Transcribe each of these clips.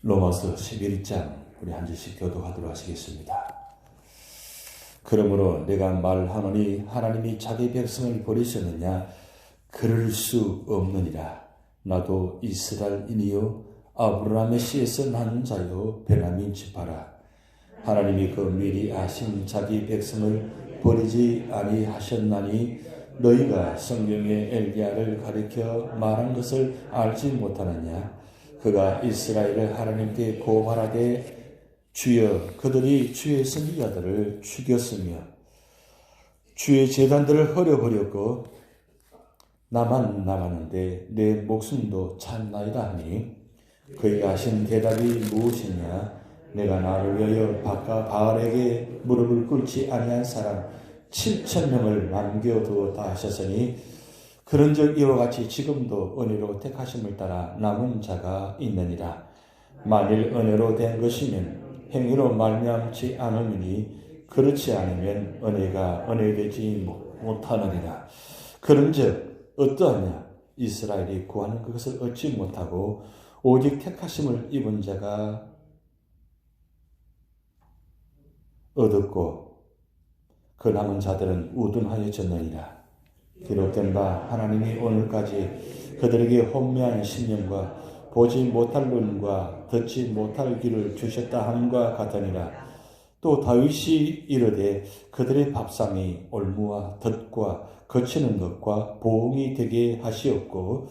로마서 11장 우리 한 절씩 교독하도록 하시겠습니다. 그러므로 내가 말하노니 하나님이 자기 백성을 버리셨느냐? 그럴 수 없느니라. 나도 이스라엘인이요 아브라함의 씨에서 난 자요 베냐민 지파라. 하나님이 그 미리 아신 자기 백성을 버리지 아니하셨나니 너희가 성경의 엘리야를 가리켜 말한 것을 알지 못하느냐? 그가 이스라엘을 하나님께 고발하되 주여 그들이 주의 선지자들을 죽였으며 주의 제단들을 헐어버렸고 나만 남았는데 내 목숨도 찬나이다 하니 그에게 하신 대답이 무엇이냐? 내가 나를 위하여 바알에게 무릎을 꿇지 아니한 사람 7,000명을 남겨두었다 하셨으니 그런즉 이와 같이 지금도 은혜로 택하심을 따라 남은 자가 있느니라. 만일 은혜로 된 것이면 행위로 말미암지 않음이니 그렇지 않으면 은혜가 은혜되지 못하느니라. 그런즉 어떠하냐? 이스라엘이 구하는 그것을 얻지 못하고 오직 택하심을 입은 자가 얻었고 그 남은 자들은 우둔하여졌느니라. 기록된 바 하나님이 오늘까지 그들에게 혼미한 신념과 보지 못할 눈과 듣지 못할 귀를 주셨다 함과 같으니라. 또 다윗이 이르되 그들의 밥상이 올무와 덫과 거치는 것과 보응이 되게 하시옵고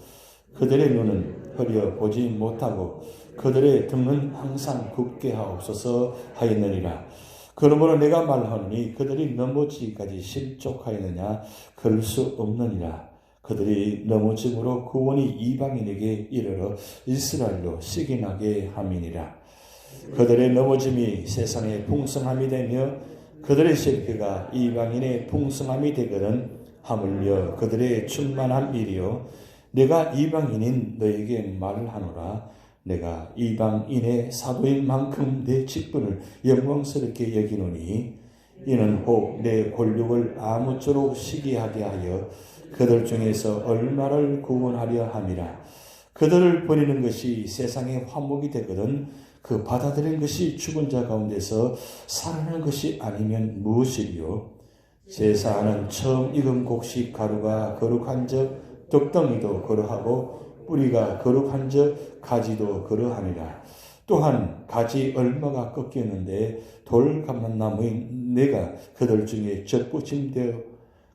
그들의 눈은 흐려 보지 못하고 그들의 등은 항상 굽게 하옵소서 하였느니라. 그러므로 내가 말하노니 그들이 넘어지기까지 실족하였느냐? 그럴 수 없느니라. 그들이 넘어짐으로 구원이 이방인에게 이르러 이스라엘로 시기나게 함이니라. 그들의 넘어짐이 세상의 풍성함이 되며 그들의 실패가 이방인의 풍성함이 되거든 하물며 그들의 충만한 일이요 내가 이방인인 너에게 말을 하노라. 내가 이방인의 사도인 만큼 내 직분을 영광스럽게 여기노니 이는 혹 내 권력을 아무쪼록 시기하게 하여 그들 중에서 얼마를 구원하려 함이라. 그들을 버리는 것이 세상의 화목이 되거든 그 받아들인 것이 죽은 자 가운데서 살아난 것이 아니면 무엇이리요? 제사하는 처음 익은 곡식 가루가 거룩한 적 덕덩이도 그러하고 뿌리가 거룩한 적 가지도 그러하니라. 또한 가지 얼마가 꺾였는데 돌 감람나무인 내가 그들 중에 젖붙임되어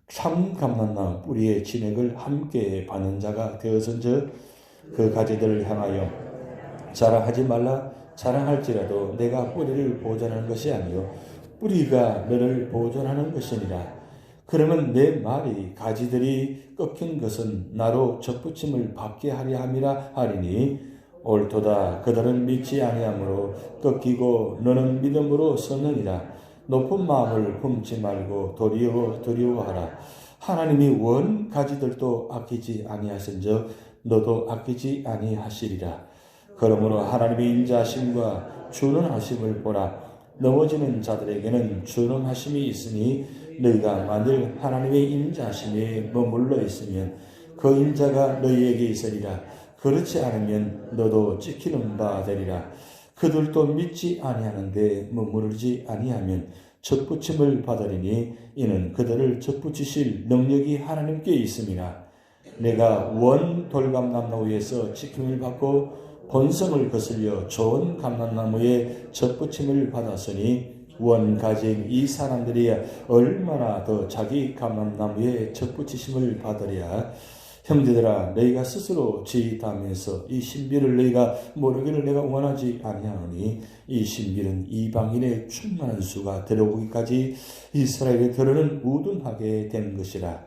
참 감람나무 뿌리의 진액을 함께 받는 자가 되어선즉 그 가지들을 향하여 자랑하지 말라. 자랑할지라도 내가 뿌리를 보존하는 것이 아니요 뿌리가 너를 보존하는 것이니라. 그러면 내 말이 가지들이 꺾인 것은 나로 젖붙임을 받게 하려 함이라 하리니 옳도다. 그들은 믿지 아니하므로 꺾이고 너는 믿음으로 섰느니라. 높은 마음을 품지 말고 도리어 두려워하라. 하나님이 원 가지들도 아끼지 아니하신즉 너도 아끼지 아니하시리라. 그러므로 하나님의 인자하심과 준원하심을 보라. 넘어지는 자들에게는 준원하심이 있으니 너희가 만일 하나님의 인자하심에 머물러 있으면 그 인자가 너희에게 있으리라. 그렇지 않으면 너도 찍히는 바 되리라. 그들도 믿지 아니하는데 머무르지 아니하면 젖붙임을 받으리니 이는 그들을 젖붙이실 능력이 하나님께 있음이라. 내가 원 돌감람나무에서 지킴을 받고 본성을 거슬려 좋은 감람나무에 젖붙임을 받았으니 원 가진 이 사람들이 얼마나 더 자기 감람나무에 젖붙이심을 받으랴. 형제들아 너희가 스스로 지휘하면서 이 신비를 너희가 모르기를 내가 원하지 아니하노니 이 신비는 이방인의 충만한 수가 들어오기까지 이스라엘에 들어는 우둔하게 된 것이라.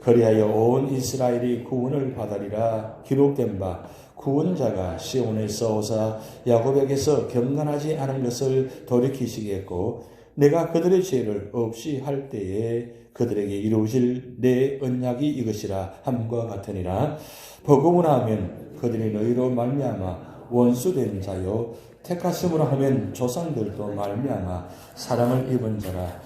그리하여 온 이스라엘이 구원을 받으리라. 기록된 바 구원자가 시온에서 오사 야곱에게서 경건하지 않은 것을 돌이키시겠고 내가 그들의 죄를 없이 할 때에 그들에게 이루어질 내 언약이 이것이라 함과 같으니라. 보고 하면 그들이 너희로 말미암아 원수된 자요 택하심으로 하면 조상들도 말미암아 사랑을 입은 자라.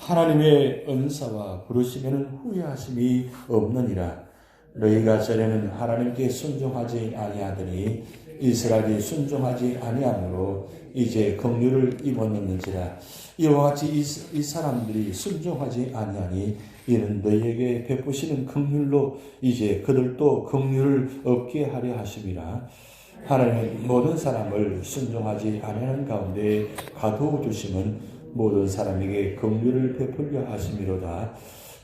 하나님의 은사와 부르심에는 후회하심이 없느니라. 너희가 전에는 하나님께 순종하지 아니하더니 이스라엘이 순종하지 아니함으로 이제 긍휼을 입었는지라. 이와 같이 이 사람들이 순종하지 아니하니 이는 너희에게 베푸시는 긍휼로 이제 그들도 긍휼을 얻게 하려 하심이라. 하나님은 모든 사람을 순종하지 아니하는 가운데 가두어 주심은 모든 사람에게 긍휼을 베풀려 하심이로다.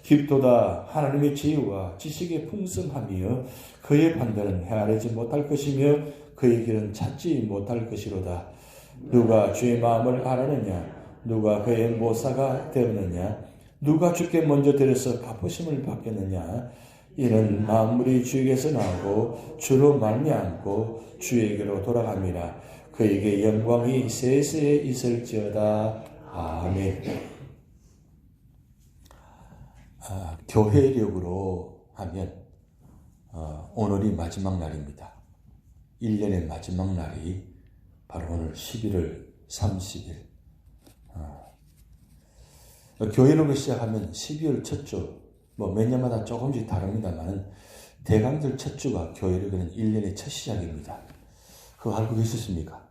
깊도다. 하나님의 지혜와 지식의 풍성함이여 그의 판단은 헤아리지 못할 것이며 그의 길은 찾지 못할 것이로다. 누가 주의 마음을 알았느냐? 누가 그의 모사가 되었느냐? 누가 주께 먼저 데려서 갚으심을 받겠느냐? 이는 만물이 주에게서 나오고 주로 말미암고 주에게로 돌아갑니다. 그에게 영광이 세세에 있을지어다. 아멘. 교회력으로 하면 오늘이 마지막 날입니다. 1년의 마지막 날이 바로 오늘 11월 30일. 교회력을 시작하면 12월 첫 주, 몇 년마다 조금씩 다릅니다만 대강절 첫 주가 교회력에는 1년의 첫 시작입니다. 그거 알고 계셨습니까?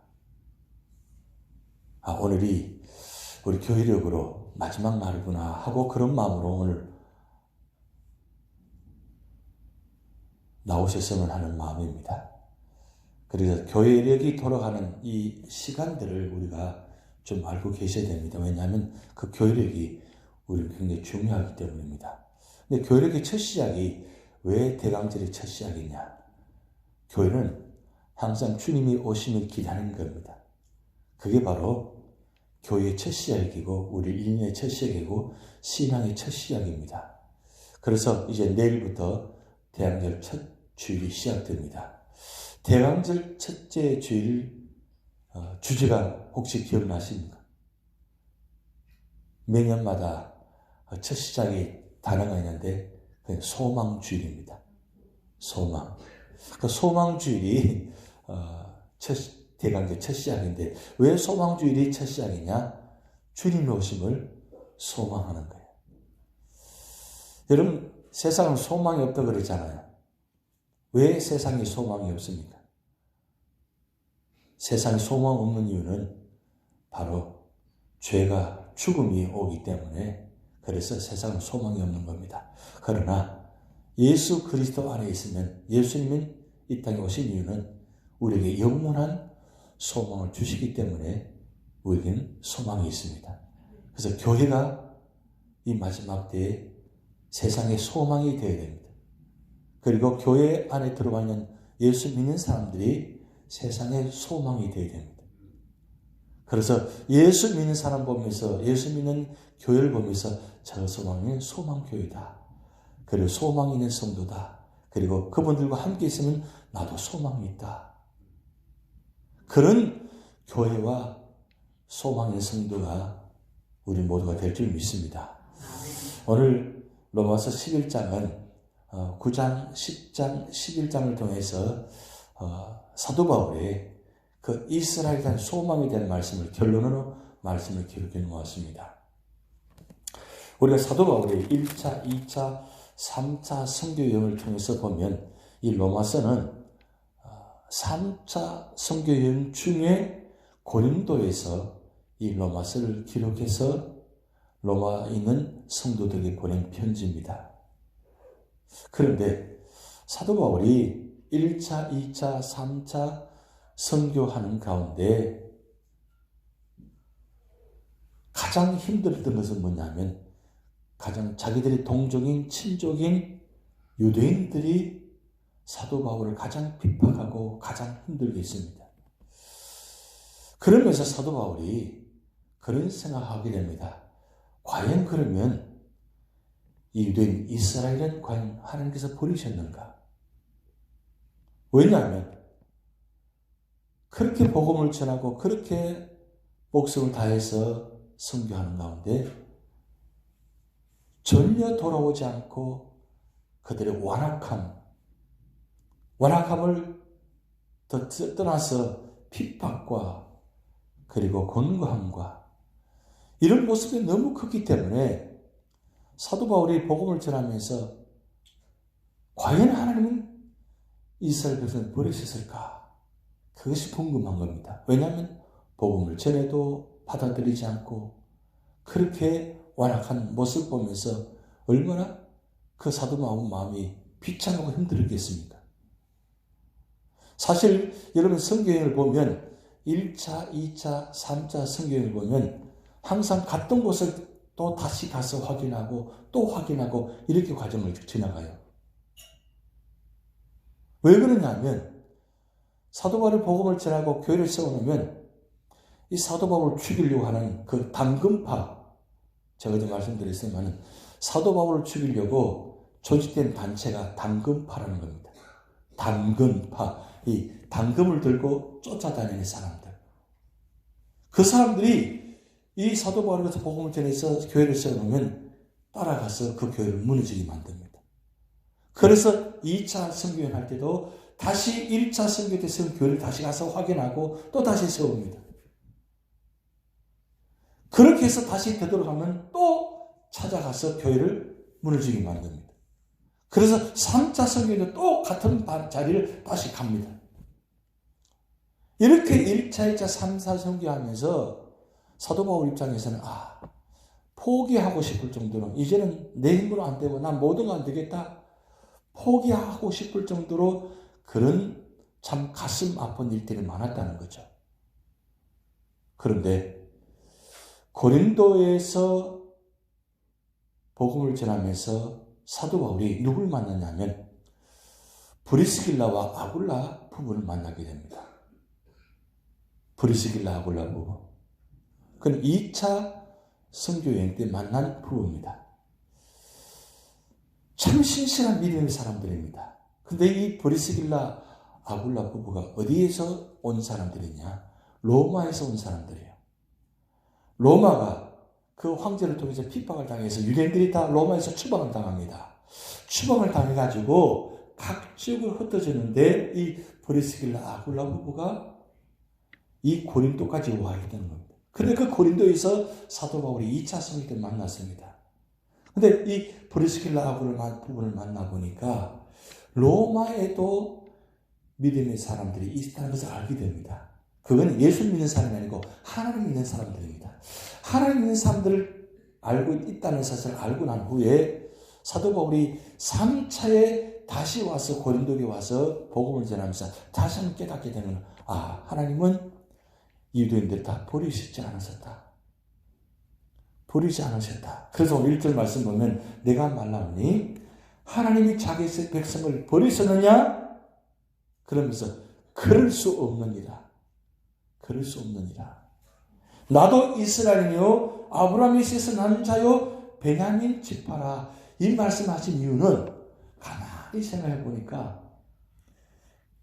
오늘이 우리 교회력으로 마지막 날이구나 하고 그런 마음으로 오늘 나오셨으면 하는 마음입니다. 그래서 교회력이 돌아가는 이 시간들을 우리가 좀 알고 계셔야 됩니다. 왜냐하면 그 교회력이 우리는 굉장히 중요하기 때문입니다. 근데 교회력의 첫 시작이 왜 대강절의 첫 시작이냐? 교회는 항상 주님이 오심을 기다리는 겁니다. 그게 바로 교회의 첫 시작이고 우리 인연의 첫 시작이고 신앙의 첫 시작입니다. 그래서 이제 내일부터 대강절 첫 주일이 시작됩니다. 대강절 첫째 주일 주제가 혹시 기억나십니까? 매년마다 첫 시작이 단어가 있는데 그게 소망주일입니다. 소망. 그 소망주일이 대강절 첫 시작인데 왜 소망주일이 첫 시작이냐? 주님의 오심을 소망하는 거예요. 여러분 세상은 소망이 없다고 그러잖아요. 왜 세상에 소망이 없습니까? 세상에 소망 없는 이유는 바로 죄가 죽음이 오기 때문에 그래서 세상은 소망이 없는 겁니다. 그러나 예수 그리스도 안에 있으면 예수님은 이 땅에 오신 이유는 우리에게 영원한 소망을 주시기 때문에 우리에게는 소망이 있습니다. 그래서 교회가 이 마지막 때에 세상의 소망이 되어야 됩니다. 그리고 교회 안에 들어가 있는 예수 믿는 사람들이 세상의 소망이 되어야 됩니다. 그래서 예수 믿는 사람 보면서 예수 믿는 교회를 보면서 저 소망은 소망교회다. 그리고 소망이 있는 성도다. 그리고 그분들과 함께 있으면 나도 소망이 있다. 그런 교회와 소망 있는 성도가 우리 모두가 될 줄 믿습니다. 오늘 로마서 11장은 9장, 10장, 11장을 통해서 사도 바울의 그 이스라엘에 대한 소망에 대한 말씀을 결론으로 말씀을 기록해 놓았습니다. 우리가 사도 바울의 1차, 2차, 3차 선교 여행을 통해서 보면 이 로마서는 3차 선교 여행 중에 고린도에서 이 로마서를 기록해서 로마에 있는 성도들에게 보낸 편지입니다. 그런데 사도 바울이 1차, 2차, 3차 선교하는 가운데 가장 힘들었던 것은 뭐냐면 가장 자기들의 동족인 친족인 유대인들이 사도 바울을 가장 핍박하고 가장 힘들게 했습니다. 그러면서 사도 바울이 그런 생각하게 됩니다. 과연 그러면 이 유대인 이스라엘은 과연 하나님께서 버리셨는가? 왜냐하면 그렇게 복음을 전하고 그렇게 목숨을 다해서 선교하는 가운데 전혀 돌아오지 않고 그들의 완악함을 더 떠나서 핍박과 그리고 권고함과 이런 모습이 너무 컸기 때문에 사도 바울이 복음을 전하면서 과연 하나님은 이스라엘 백성을 버리셨을까? 그것이 궁금한 겁니다. 왜냐하면 복음을 전해도 받아들이지 않고 그렇게 완악한 모습을 보면서 얼마나 그 사도 마음이 비참하고 힘들었겠습니까? 사실 여러분 성경을 보면 1차, 2차, 3차 성경을 보면 항상 갔던 곳을 또 다시 가서 확인하고 또 확인하고 이렇게 과정을 지나가요. 왜 그러냐면 사도 바울이 복음을 전하고 교회를 세워놓으면 이 사도 바울을 죽이려고 하는 그 당근파, 제가 어제 말씀드렸지만 사도 바울을 죽이려고 조직된 단체가 당근파라는 겁니다. 당근파, 이 당금을 들고 쫓아다니는 사람들. 그 사람들이 이 사도 바울에서 복음을 전해서 교회를 세워놓으면 따라가서 그 교회를 무너지게 만듭니다. 그래서 2차 선교행 할 때도 다시 1차 선교 때 세운 교회를 다시 가서 확인하고 또 다시 세웁니다. 그렇게 해서 다시 되돌아가면 또 찾아가서 교회를 무너지게 만듭니다. 그래서 3차 선교에도 또 같은 자리를 다시 갑니다. 이렇게 1차, 2차, 3차 선교하면서 사도 바울 입장에서는 포기하고 싶을 정도로 이제는 내 힘으로 안 되고 난 뭐든 안 되겠다. 포기하고 싶을 정도로 그런 참 가슴 아픈 일들이 많았다는 거죠. 그런데 고린도에서 복음을 전하면서 사도 바울이 누굴 만났냐면 브리스길라와 아굴라 부부를 만나게 됩니다. 브리스길라 아굴라 부부. 그는 2차 선교여행 때 만난 부부입니다. 참 신실한 믿음의 사람들입니다. 근데 이 브리스길라 아굴라 부부가 어디에서 온 사람들이냐? 로마에서 온 사람들이에요. 로마가 그 황제를 통해서 핍박을 당해서 유대인들이 다 로마에서 추방을 당합니다. 추방을 당해가지고 각지역으로 흩어졌는데 이 브리스길라 아굴라 부부가 이 고린도까지 와 있다는 겁니다. 그런데 그 고린도에서 사도 바울이 2차 선교 때 만났습니다. 근데 이 브리스길라 아굴라 부부를 만나보니까 로마에도 믿음의 사람들이 있다는 것을 알게 됩니다. 그건 예수 믿는 사람이 아니고 하나님 믿는 사람들입니다. 하나님 믿는 사람들을 알고 있다는 사실을 알고 난 후에 사도 바울이 3차에 다시 와서 고린도에 와서 복음을 전하면서 다시 한번 깨닫게 되는 하나님은 유대인들 다 버리시지 않으셨다. 버리지 않으셨다. 그래서 오늘 1절 말씀 보면 내가 말하오니 하나님이 자기의 백성을 버리셨느냐? 그러면서 그럴 수 없느니라. 그럴 수 없느니라. 나도 이스라엘이요 아브라함의 씨에서 난 자요 베냐민 지파라. 이 말씀하신 이유는 가만히 생각해 보니까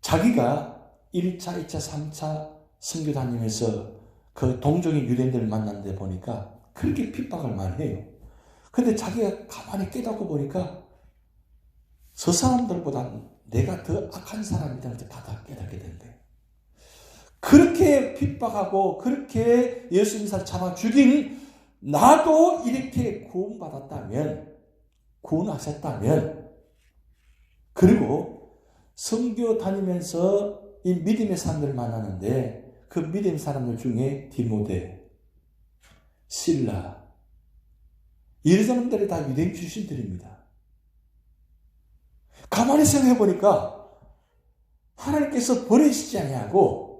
자기가 1차, 2차, 3차 선교 다니면서 그 동족인 유대인들을 만났는데 보니까 그렇게 핍박을 많이 해요. 근데 자기가 가만히 깨닫고 보니까 저 사람들보다 내가 더 악한 사람이라는 걸 다 깨닫게 된 거예요. 그렇게 핍박하고 그렇게 예수 믿는 잡아 죽인 나도 이렇게 구원받았다면, 구원하셨다면, 그리고 선교 다니면서 이 믿음의 사람들을 만나는데 그 믿음의 사람들 중에 디모데, 실라, 이 사람들이 다 유대인 출신들입니다. 가만히 생각해 보니까 하나님께서 버리시지 아니하고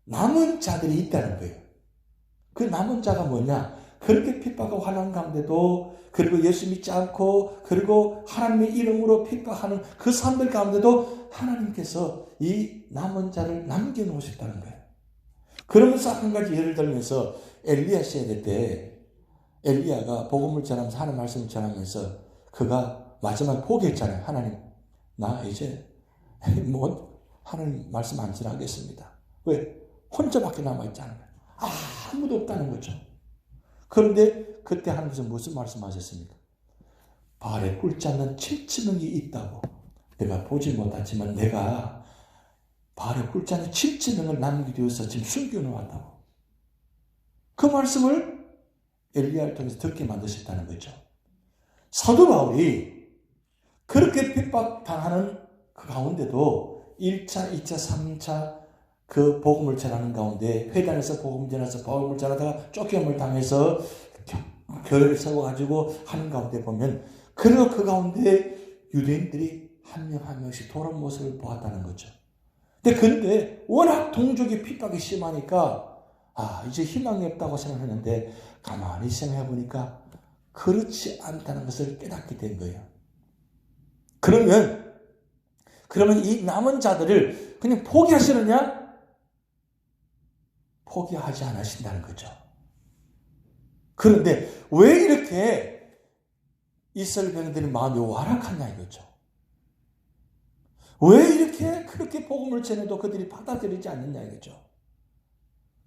남은 자들이 있다는 거예요. 그 남은 자가 뭐냐? 그렇게 핍박하고 환난 가운데도 그리고 예수 믿지 않고 그리고 하나님의 이름으로 핍박하는 그 사람들 가운데도 하나님께서 이 남은 자를 남겨놓으셨다는 거예요. 그러면서 한 가지 예를 들면서 엘리야 시대 때 엘리야가 복음을 전하면서 하나님 말씀을 전하면서 그가 마지막에 포기했잖아요. 하나님 나 이제 하나님 말씀 안 전하겠습니다. 왜? 혼자밖에 남아있잖아요. 아무도 없다는 거죠. 그런데 그때 하나님께서 무슨 말씀하셨습니까? 발에 꿇지 않는 7지능이 있다고. 내가 보지 못하지만 내가 발에 꿇지 않는 7지능을 남기려서 지금 숨겨놓았다고. 그 말씀을 엘리야를 통해서 듣게 만드셨다는 거죠. 사도 바울이 그렇게 핍박당하는 그 가운데도 1차, 2차, 3차 그 복음을 전하는 가운데 회당에서 복음을 전해서 복음을 전하다가 쫓김을 당해서 교회를 세워가지고 하는 가운데 보면 그리고 그 가운데 유대인들이 한 명 한 명씩 돌아온 모습을 보았다는 거죠. 근데 워낙 동족의 핍박이 심하니까 이제 희망이 없다고 생각했는데 가만히 생각해 보니까 그렇지 않다는 것을 깨닫게 된 거예요. 그러면 이 남은 자들을 그냥 포기하시느냐? 포기하지 않으신다는 거죠. 그런데 왜 이렇게 이스라엘 백성들의 마음이 완악하냐 이거죠. 왜 이렇게 그렇게 복음을 전해도 그들이 받아들이지 않느냐 이거죠.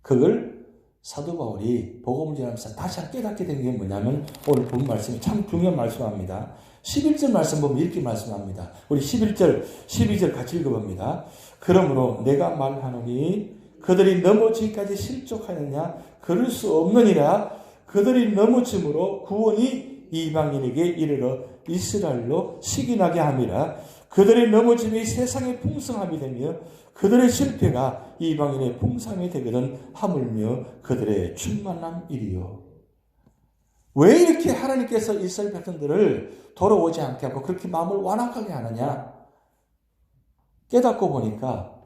그걸 사도 바울이 복음을 전하면서 다시 한번 깨닫게 된 게 뭐냐면 오늘 본 말씀이 참 중요한 말씀합니다. 11절 말씀 보면 이렇게 말씀합니다. 우리 11절, 12절 같이 읽어봅니다. 그러므로 내가 말하노니 그들이 넘어지기까지 실족하느냐? 그럴 수 없느니라. 그들이 넘어짐으로 구원이 이방인에게 이르러 이스라엘로 시기나게 함이라. 그들의 넘어짐이 세상의 풍성함이 되며 그들의 실패가 이방인의 풍성함이 되거든 하물며 그들의 충만함이리요. 왜 이렇게 하나님께서 이스라엘 백성들을 돌아오지 않게 하고 그렇게 마음을 완악하게 하느냐? 깨닫고 보니까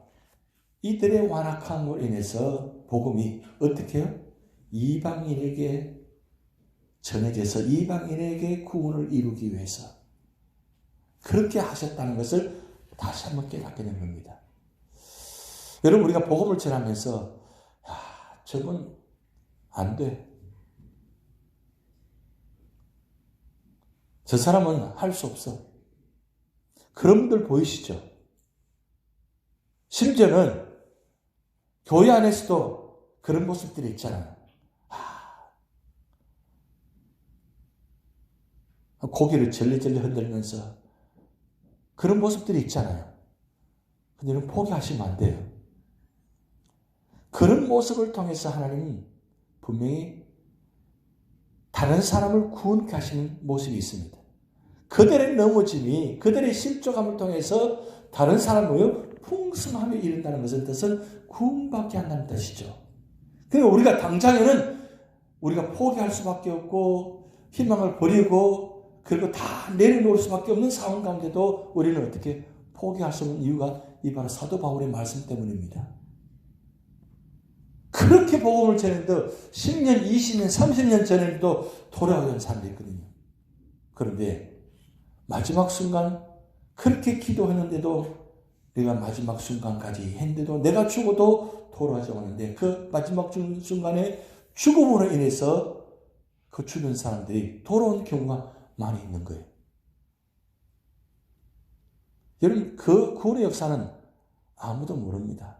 이들의 완악함으로 인해서 복음이 어떻게 해요? 이방인에게 전해져서 이방인에게 구원을 이루기 위해서 그렇게 하셨다는 것을 다시 한번 깨닫게 된 겁니다. 여러분 우리가 복음을 전하면서 저건 안 돼. 저 사람은 할 수 없어. 그런 분들 보이시죠? 심지어는 교회 안에서도 그런 모습들이 있잖아요. 고개를 절레절레 흔들면서 그런 모습들이 있잖아요. 근데 이런 포기하시면 안 돼요. 그런 모습을 통해서 하나님은 분명히 다른 사람을 구원케 하시는 모습이 있습니다. 그들의 넘어짐이 그들의 실족함을 통해서 다른 사람의 풍성함에 이른다는 것은 뜻은 구원받게 한다는 뜻이죠. 그러니까 우리가 당장에는 우리가 포기할 수밖에 없고 희망을 버리고 그리고 다 내려놓을 수밖에 없는 상황 가운데도 우리는 어떻게 포기할 수 없는 이유가 이 바로 사도 바울의 말씀 때문입니다. 그렇게 복음을 전해도 10년, 20년, 30년 전에도 돌아오던 사람들이 있거든요. 그런데 마지막 순간 그렇게 기도했는데도 내가 마지막 순간까지 했는데도 내가 죽어도 돌아오지 않았는데 그 마지막 순간에 죽음으로 인해서 그 죽은 사람들이 돌아온 경우가 많이 있는 거예요. 여러분 그 구원의 역사는 아무도 모릅니다.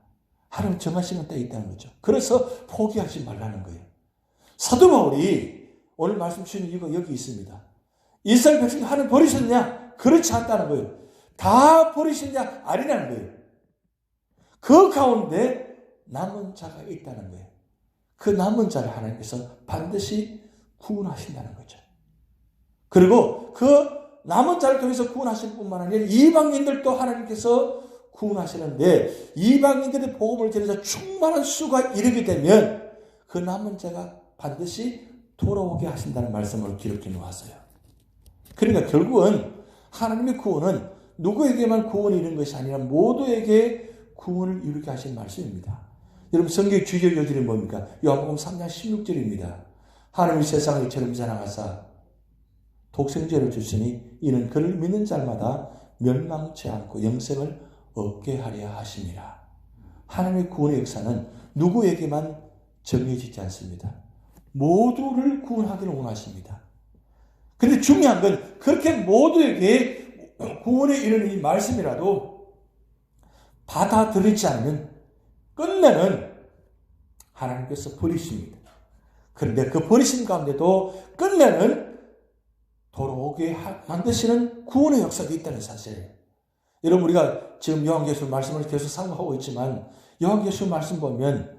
하나님 정하시는 때에 있다는 거죠. 그래서 포기하지 말라는 거예요. 사도 바울이 오늘 말씀 주시는 이유가 여기 있습니다. 이스라엘 백성이 하나님 버리셨냐? 그렇지 않다는 거예요. 다 버리셨냐? 아니라는 거예요. 그 가운데 남은 자가 있다는 거예요. 그 남은 자를 하나님께서 반드시 구원하신다는 거죠. 그리고 그 남은 자를 통해서 구원하실 뿐만 아니라 이방인들도 하나님께서 구원하시는데 이방인들의 복음을 전해서 충만한 수가 이르게 되면 그 남은 자가 반드시 돌아오게 하신다는 말씀을 기록해 놓았어요. 그러니까 결국은 하나님의 구원은 누구에게만 구원이 이르는 것이 아니라 모두에게 구원을 이루게 하신 말씀입니다. 여러분 성경의 주요 요지는 뭡니까? 요한복음 3장 16절입니다. 하나님이 세상을 이처럼 사랑하사 독생자를 주시니 이는 그를 믿는 자마다 멸망치 않고 영생을 얻게 하려 하심이라. 하나님의 구원의 역사는 누구에게만 정해지지 않습니다. 모두를 구원하기를 원하십니다. 그런데 중요한 건 그렇게 모두에게 구원에 이르는 이 말씀이라도 받아들이지 않으면 끝내는 하나님께서 버리십니다. 그런데 그 버리신 가운데도 끝내는 돌아오게 만드시는 구원의 역사가 있다는 사실이에요. 여러분 우리가 지금 요한계시록 말씀을 계속 상고하고 있지만 요한계시록 말씀 보면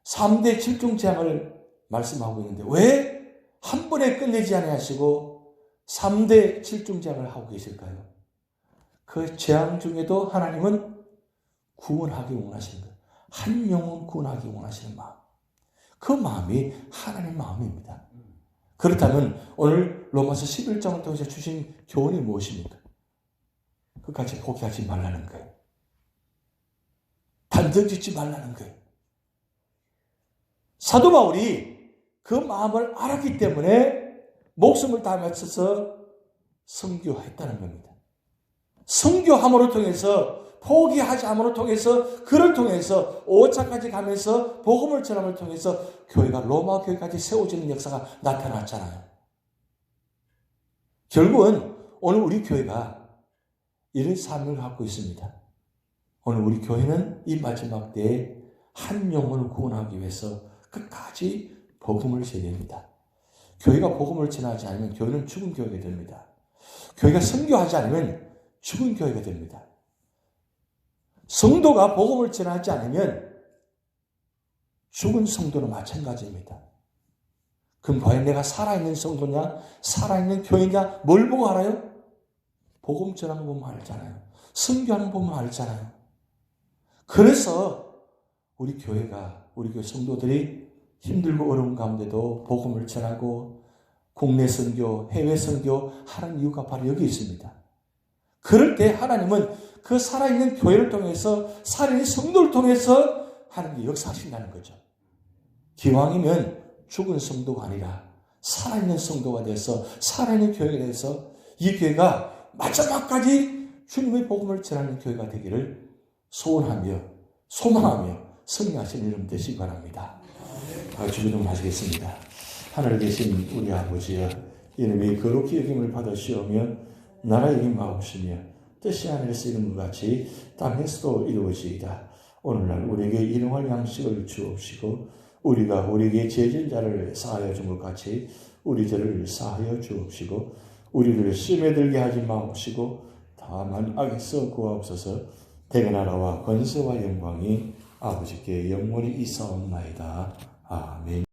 3대 7중 재앙을 말씀하고 있는데 왜 한 번에 끝내지 아니하시고 3대 7중 재앙을 하고 계실까요? 그 재앙 중에도 하나님은 구원하기 원하시는 거예요. 한 영혼 구원하기 원하시는 마음. 그 마음이 하나님의 마음입니다. 그렇다면 오늘 로마서 11장을 통해서 주신 교훈이 무엇입니까? 끝까지 포기하지 말라는 거예요. 단정 짓지 말라는 거예요. 사도 바울이 그 마음을 알았기 때문에 목숨을 다 바쳐서 선교했다는 겁니다. 선교함으로 통해서 포기하지 않음으로 통해서 그를 통해서 5차까지 가면서 복음을 전함을 통해서 교회가 로마 교회까지 세워지는 역사가 나타났잖아요. 결국은 오늘 우리 교회가 이런 삶을 갖고 있습니다. 오늘 우리 교회는 이 마지막 때에 한 영혼을 구원하기 위해서 끝까지 복음을 전해야 됩니다. 교회가 복음을 전하지 않으면 교회는 죽은 교회가 됩니다. 교회가 선교하지 않으면 죽은 교회가 됩니다. 성도가 복음을 전하지 않으면 죽은 성도는 마찬가지입니다. 그럼 과연 내가 살아있는 성도냐? 살아있는 교회냐? 뭘 보고 알아요? 복음 전하는 거 보면 알잖아요. 선교하는 거 보면 알잖아요. 그래서 우리 교회가, 우리 교회 성도들이 힘들고 어려운 가운데도 복음을 전하고 국내 선교, 해외 선교 하는 이유가 바로 여기 있습니다. 그럴 때 하나님은 그 살아있는 교회를 통해서 살아있는 성도를 통해서 하나님이 역사하신다는 거죠. 기왕이면 죽은 성도가 아니라 살아있는 성도가 돼서 살아있는 교회가 돼서 이 교회가 마지막까지 주님의 복음을 전하는 교회가 되기를 소원하며 소망하며 승리하시는 이름 되시기 바랍니다. 주기도 하시겠습니다. 하늘에 계신 우리 아버지여, 이름이 거룩히 여김을 받으시오며 나라의 임하옵시며 뜻이 하늘에서 이룬 것 같이 땅에서도 이루어지이다. 오늘날 우리에게 일용할 양식을 주옵시고 우리가 우리에게 죄진 자를 사하여 준 것 같이 우리 죄를 사하여 주옵시고 우리를 시험에 들게 하지 마옵시고 다만 악에서 구하옵소서. 대개 나라와 권세와 영광이 아버지께 영원히 있사옵나이다. 아멘.